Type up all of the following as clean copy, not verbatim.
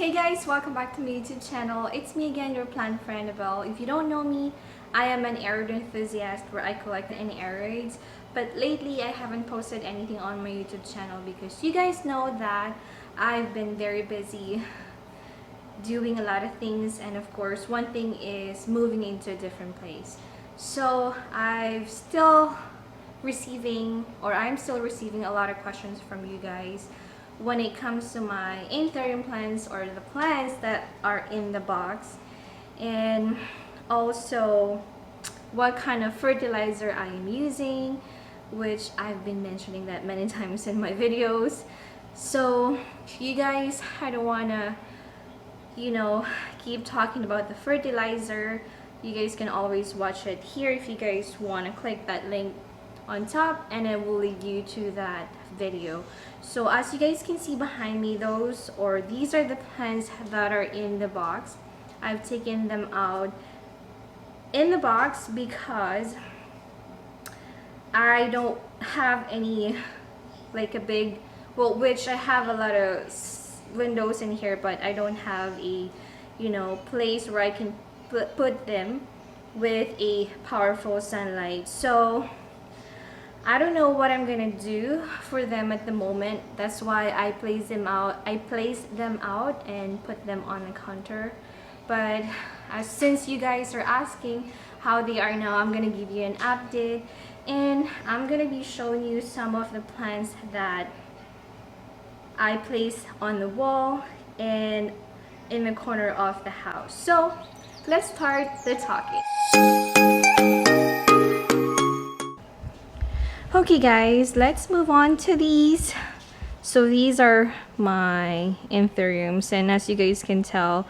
Hey guys, welcome back to my YouTube channel. It's me again, your plant friend Rafael. If you don't know me, I am an aeroid enthusiast where I collect any aeroids. But lately, I haven't posted anything on my YouTube channel because you guys know that I've been very busy doing a lot of things, and of course, one thing is moving into a different place. So I'm still receiving a lot of questions from you guys when it comes to my Anthurium plants or the plants that are in the box, and also what kind of fertilizer I am using, which I've been mentioning that many times in my videos. So you guys, I don't wanna keep talking about the fertilizer. You guys can always watch it here if you guys want to click that link on top, and it will lead you to that video. So as you guys can see behind me, these are the plants that are in the box. I've taken them out in the box because I don't have any which I have a lot of windows in here, but I don't have a place where I can put them with a powerful sunlight. So I don't know what I'm gonna do for them at the moment. That's why I place them out and put them on a counter. But since you guys are asking how they are now, I'm gonna give you an update, and I'm gonna be showing you some of the plants that I place on the wall and in the corner of the house. So let's start the talking. Okay guys, let's move on to these. So these are my Anthuriums, and as you guys can tell,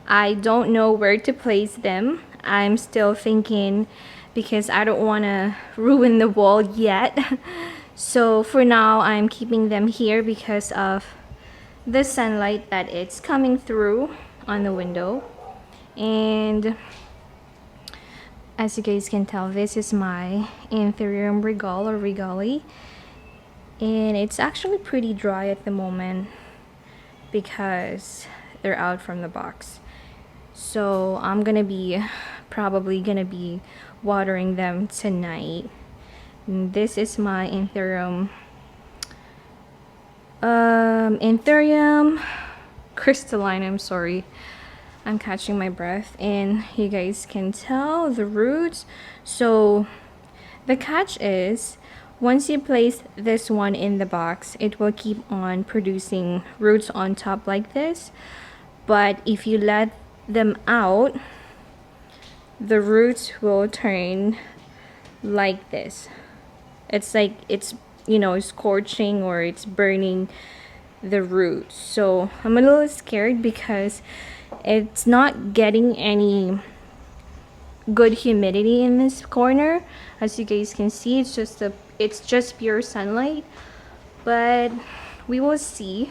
I don't know where to place them. I'm still thinking because I don't want to ruin the wall yet. So for now, I'm keeping them here because of the sunlight that it's coming through on the window. And as you guys can tell, this is my Anthurium regale or regale, and it's actually pretty dry at the moment because they're out from the box. So I'm probably gonna be watering them tonight. And this is my Anthurium crystalline. Sorry, I'm catching my breath, and you guys can tell the roots. So the catch is, once you place this one in the box, it will keep on producing roots on top like this. But if you let them out, the roots will turn like this. It's like it's scorching, or it's burning the roots. So I'm a little scared because it's not getting any good humidity in this corner. As you guys can see, it's just pure sunlight, but we will see.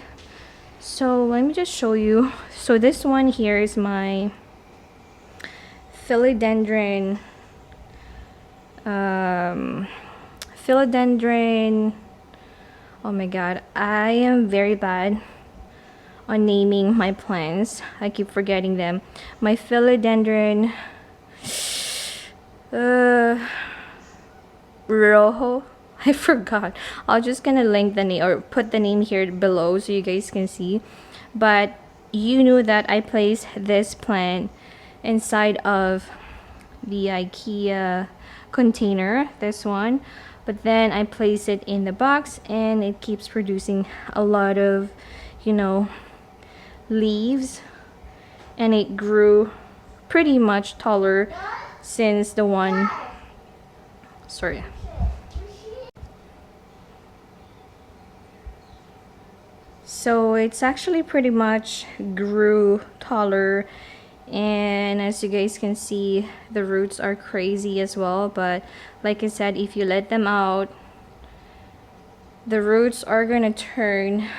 So let me just show you. So this one here is my philodendron. Oh my god, I am very bad on naming my plants. I keep forgetting them. My philodendron rojo. I forgot. I'm just gonna link the name or put the name here below so you guys can see. But you knew that I placed this plant inside of the IKEA container, this one, but then I place it in the box, and it keeps producing a lot of leaves, and it grew pretty much taller since the one so it's actually pretty much grew taller. And as you guys can see, the roots are crazy as well. But like I said, if you let them out, the roots are gonna turn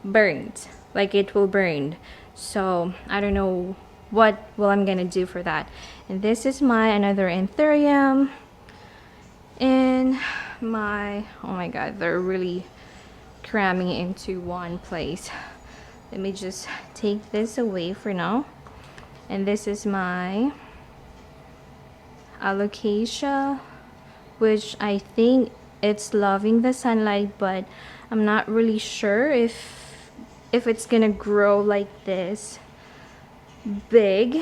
burnt, like it will burn. So I don't know what I'm gonna do for that. And this is my another Anthurium, and oh my god, they're really cramming into one place. Let me just take this away for now. And this is my alocasia, which I think it's loving the sunlight, but I'm not really sure if it's gonna grow like this big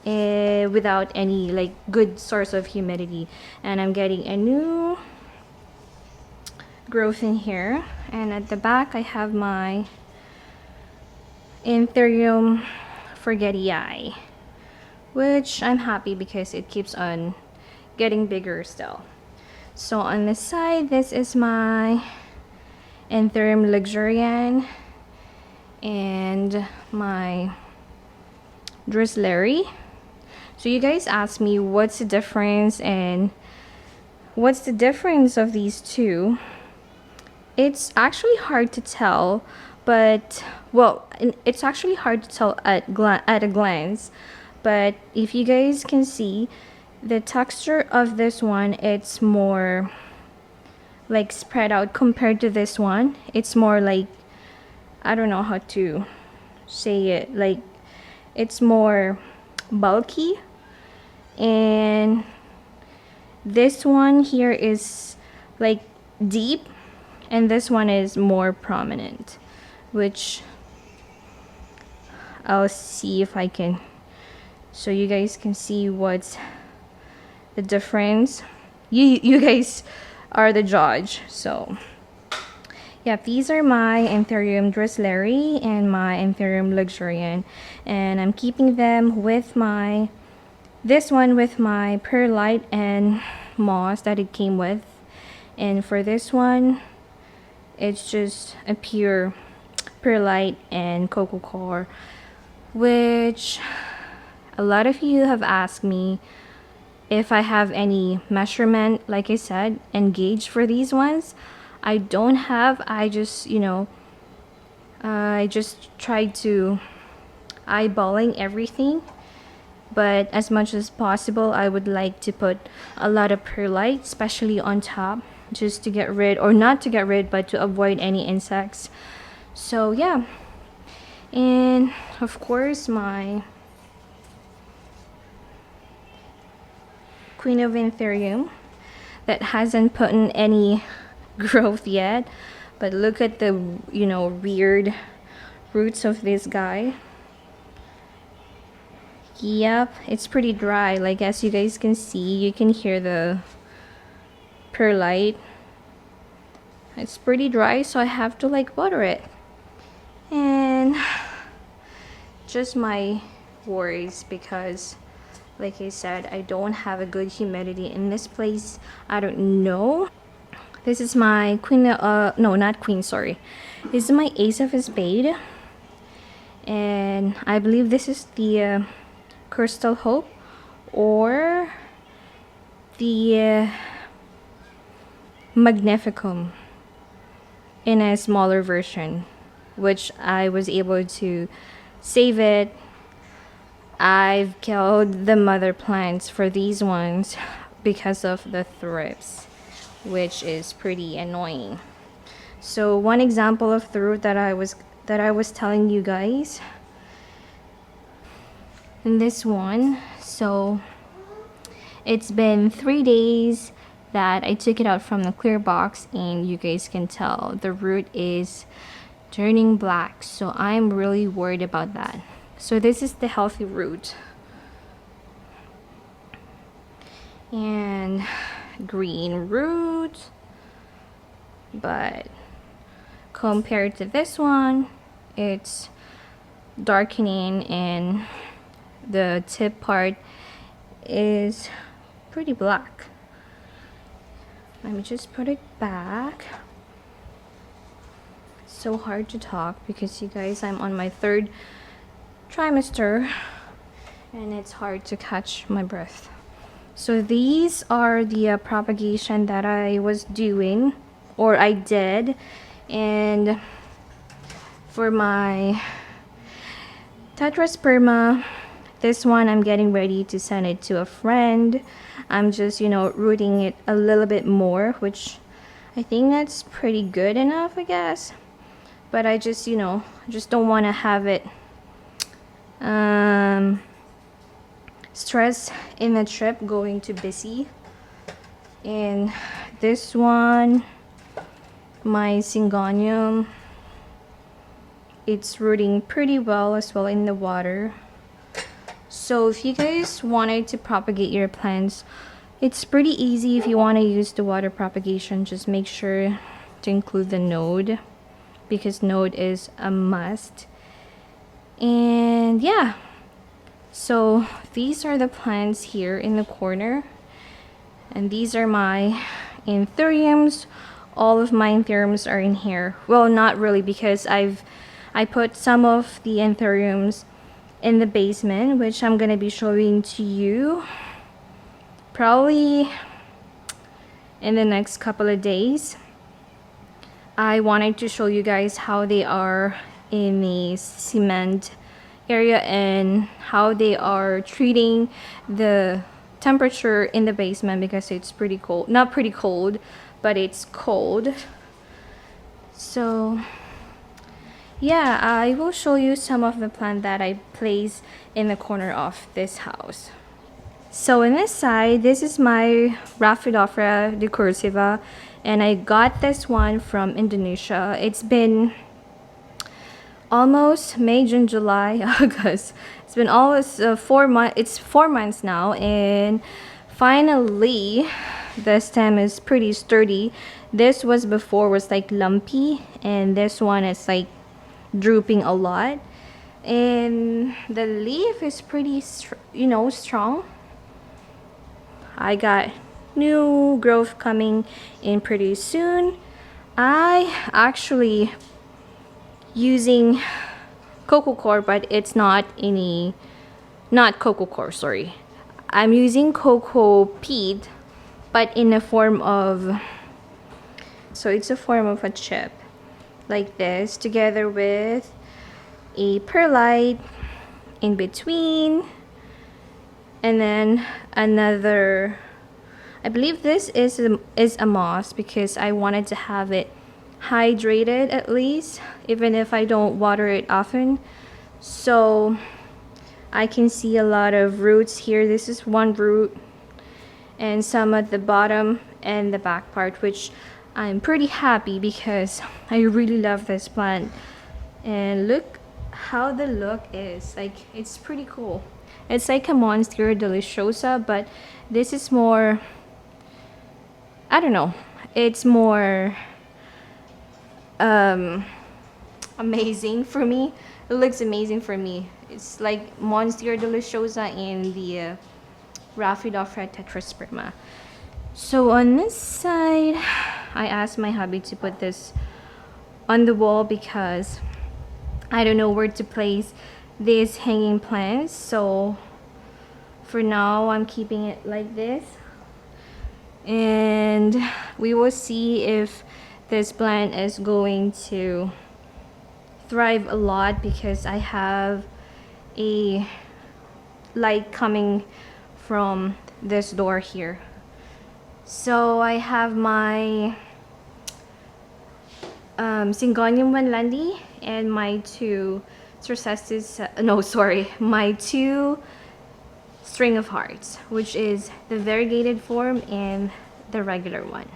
without any like good source of humidity. And I'm getting a new growth in here, and at the back I have my Anthurium forgetii, which I'm happy because it keeps on getting bigger still. So on this side, this is my Anthurium luxurian and my Drusleri. So you guys asked me what's the difference and what's the difference of these two. It's actually hard to tell, but well, it's actually hard to tell at a glance. But if you guys can see, the texture of this one, it's more like spread out compared to this one. It's more like, I don't know how to say it, like it's more bulky, and this one here is like deep, and this one is more prominent, which I'll see if I can, so you guys can see what's the difference. You guys are the judge. So yeah, these are my Anthurium Drusleri and my Anthurium luxurian, and I'm keeping them with my this one with my perlite and moss that it came with. And for this one, it's just a pure perlite and cocoa core, which a lot of you have asked me if I have any measurement, like I said, and gauge for these ones. I don't have. I just, I just tried to eyeballing everything. But as much as possible, I would like to put a lot of perlite, especially on top, just to get rid, or not to get rid, but to avoid any insects. So yeah. And of course, my Queen of Anthurium that hasn't put in any growth yet, but look at the weird roots of this guy. Yep, it's pretty dry. Like, as you guys can see, you can hear the perlite. It's pretty dry, so I have to like water it. And just my worries, because like I said, I don't have a good humidity in this place. I don't know. This is my queen, no, not queen, sorry. This is my Ace of Spade. And I believe this is the Crystal Hope, or the Magnificum in a smaller version, which I was able to save it. I've killed the mother plants for these ones because of the thrips, which is pretty annoying. So one example of the root that I was telling you guys in this one. So it's been 3 days that I took it out from the clear box, and you guys can tell the root is turning black. So I'm really worried about that. So this is the healthy root, and green root, but compared to this one, it's darkening, and the tip part is pretty black. Let me just put it back. It's so hard to talk because, you guys, I'm on my 3rd trimester and it's hard to catch my breath. So these are the propagation that I was doing, or I did. And for my tetrasperma, this one I'm getting ready to send it to a friend. I'm just rooting it a little bit more, which I think that's pretty good enough, I guess. but I just, you know, just don't want to have it stress in a trip going to busy. And this one, my Syngonium, it's rooting pretty well as well in the water. So if you guys wanted to propagate your plants, it's pretty easy. If you want to use the water propagation, just make sure to include the node, because node is a must. And yeah, so these are the plants here in the corner, and these are my Anthuriums. All of my Interims are in here. Well, not really, because I put some of the Anthuriums in the basement, which I'm gonna be showing to you probably in the next couple of days. I wanted to show you guys how they are in the cement area and how they are treating the temperature in the basement, because it's pretty cold. Not pretty cold, but it's cold. So yeah, I will show you some of the plant that I place in the corner of this house. So in this side, this is my Rafael Decorativa, and I got this one from Indonesia. It's been almost May, June, July, August. It's been almost 4 months. It's 4 months now, and finally the stem is pretty sturdy. This was before was like lumpy, and this one is like drooping a lot, and the leaf is pretty strong. I got new growth coming in pretty soon. I actually using coco coir, but it's not coco coir, sorry. I'm using coco peat, but in a form of, so it's a form of a chip like this, together with a perlite in between, and then another, I believe this is a moss, because I wanted to have it hydrated at least, even if I don't water it often. So I can see a lot of roots here. This is one root, and some at the bottom and the back part, which I'm pretty happy because I really love this plant. And look how the look is. Like, it's pretty cool. It's like a Monstera Deliciosa, but this is more, I don't know, it's more amazing for me. It looks amazing for me. It's like Monstera Deliciosa and the Rafael Tetrasperma. So on this side, I asked my hubby to put this on the wall because I don't know where to place these hanging plants. So for now, I'm keeping it like this, and we will see if this plant is going to thrive a lot, because I have a light coming from this door here. So I have my Syngonium Wanlandi and my two my two string of hearts, which is the variegated form and the regular one.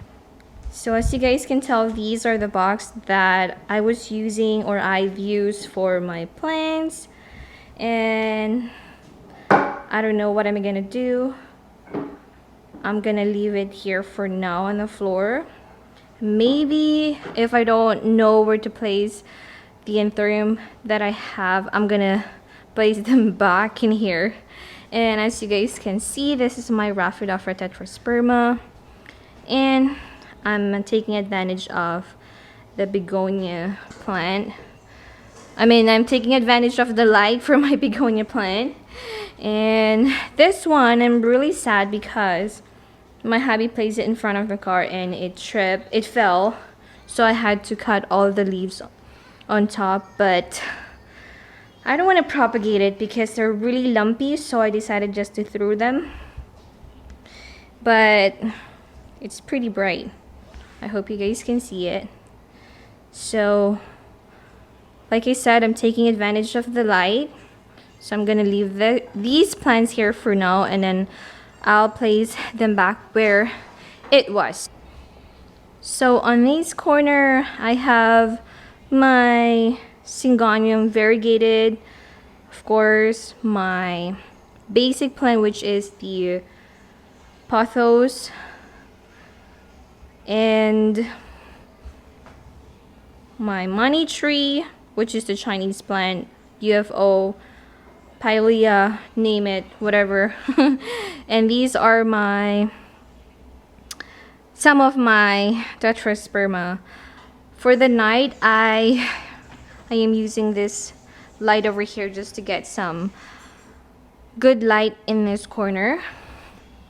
So as you guys can tell, these are the box that I was using, or I've used for my plants, and I don't know what I'm gonna do. I'm gonna leave it here for now on the floor. Maybe if I don't know where to place the Anthurium that I have, I'm gonna place them back in here. And as you guys can see, this is my Rafael Tetrasperma, and I'm taking advantage of the begonia plant. I'm taking advantage of the light from my begonia plant. And this one, I'm really sad because my hubby placed it in front of the car and it fell. So I had to cut all the leaves on top, but I don't want to propagate it because they're really lumpy, so I decided just to throw them. But it's pretty bright. I hope you guys can see it. So Like I said, I'm taking advantage of the light. So I'm gonna leave these plants here for now, and then I'll place them back where it was. So on this corner, I have my Syngonium variegated, of course, my basic plant, which is the pothos, and my money tree, which is the Chinese plant, UFO, Pilea, name it, whatever. And these are some of my tetrasperma. For the night, I am using this light over here just to get some good light in this corner.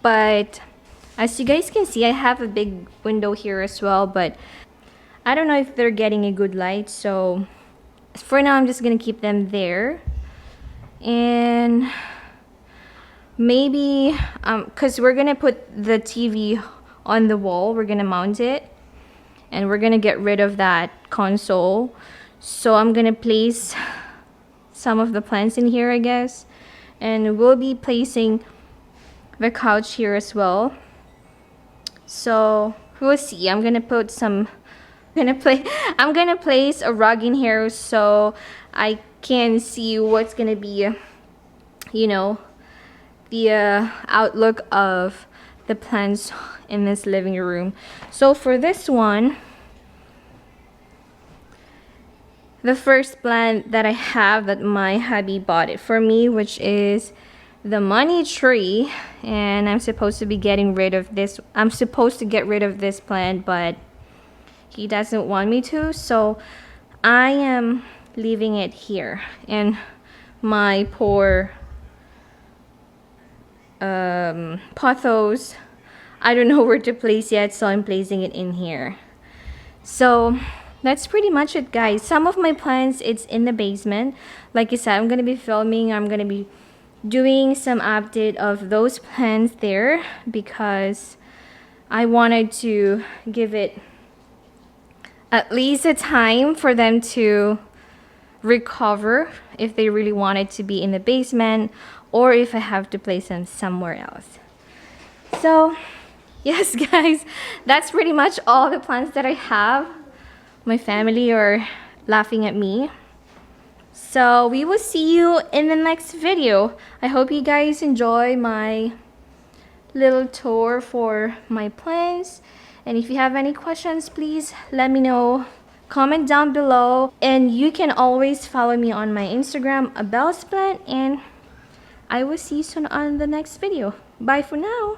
But as you guys can see, I have a big window here as well, but I don't know if they're getting a good light, so for now I'm just gonna keep them there. And maybe because we're gonna put the TV on the wall, we're gonna mount it, and we're gonna get rid of that console. So I'm gonna place some of the plants in here, I guess, and we'll be placing the couch here as well. So we'll see. I'm gonna place a rug in here so I can see what's gonna be, you know, the outlook of the plants in this living room. So for this one, the first plant that I have that my hubby bought it for me, which is the money tree, and I'm supposed to get rid of this plant, but he doesn't want me to, so I am leaving it here. And my poor pothos, I don't know where to place yet, so I'm placing it in here. So that's pretty much it, guys. Some of my plants, it's in the basement. Like I said, I'm gonna be filming, I'm gonna be doing some update of those plants there because I wanted to give it at least a time for them to recover if they really wanted to be in the basement, or if I have to place them somewhere else. So yes, guys, that's pretty much all the plants that I have. My family are laughing at me. So we will see you in the next video. I hope you guys enjoy my little tour for my plants. And if you have any questions, please let me know. Comment down below. And you can always follow me on my Instagram, Abel's Plant. And I will see you soon on the next video. Bye for now.